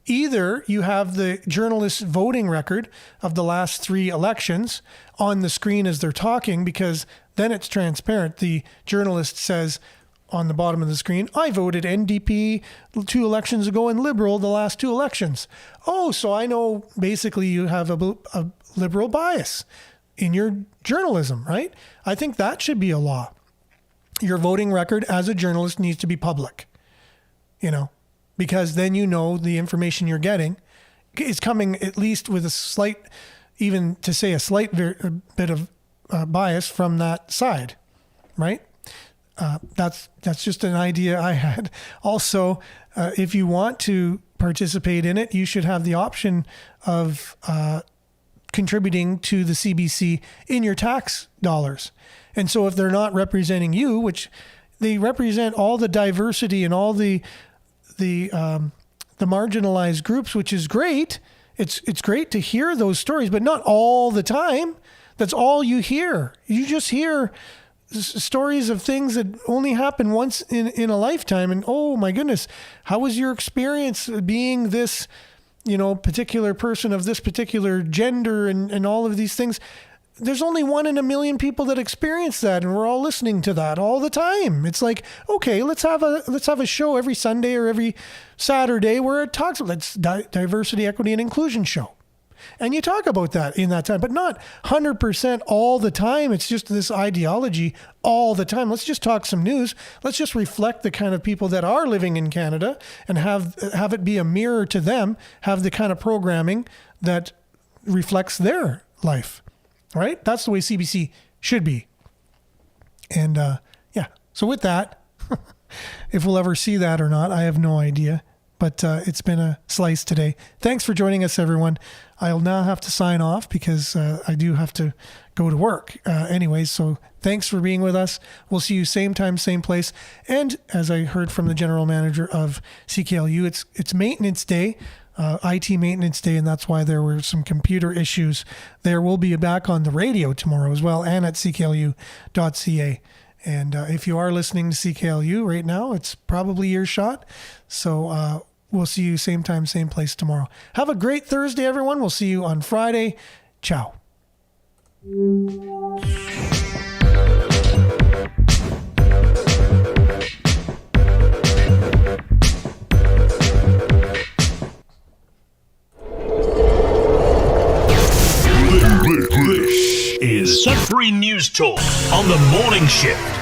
either you have the journalist's voting record of the last 3 elections on the screen as they're talking, because then it's transparent. The journalist says on the bottom of the screen, I voted NDP 2 elections ago and Liberal the last 2 elections. Oh, so I know basically you have a liberal bias in your journalism, right? I think that should be a law. Your voting record as a journalist needs to be public, because then the information you're getting is coming at least with a slight bit of bias from that side, right? That's just an idea I had. Also, if you want to participate in it, you should have the option of contributing to the CBC in your tax dollars. And so if they're not representing you, which they represent all the diversity and all the marginalized groups, which is great. It's great to hear those stories, but not all the time. That's all you hear. You just hear stories of things that only happen once in a lifetime. And oh my goodness, how was your experience being this, particular person of this particular gender and all of these things? There's only 1 in a million people that experience that, and we're all listening to that all the time. It's like, okay, let's have a show every Sunday or every Saturday where it talks about diversity, equity, and inclusion show. And you talk about that in that time, but not 100% all the time. It's just this ideology all the time. Let's just talk some news. Let's just reflect the kind of people that are living in Canada and have it be a mirror to them, have the kind of programming that reflects their life. Right? That's the way CBC should be. And so with that, if we'll ever see that or not, I have no idea. But it's been a slice today. Thanks for joining us, everyone. I'll now have to sign off because I do have to go to work. Anyways, so thanks for being with us. We'll see you same time, same place. And as I heard from the general manager of CKLU, it's maintenance day. IT maintenance day, and that's why there were some computer issues there. We'll be back on the radio tomorrow as well, and at cklu.ca. And if you are listening to CKLU right now, it's probably your shot. So we'll see you same time, same place tomorrow. Have a great Thursday, everyone. We'll see you on Friday. Ciao. This is Sudbury News Talk on the morning shift.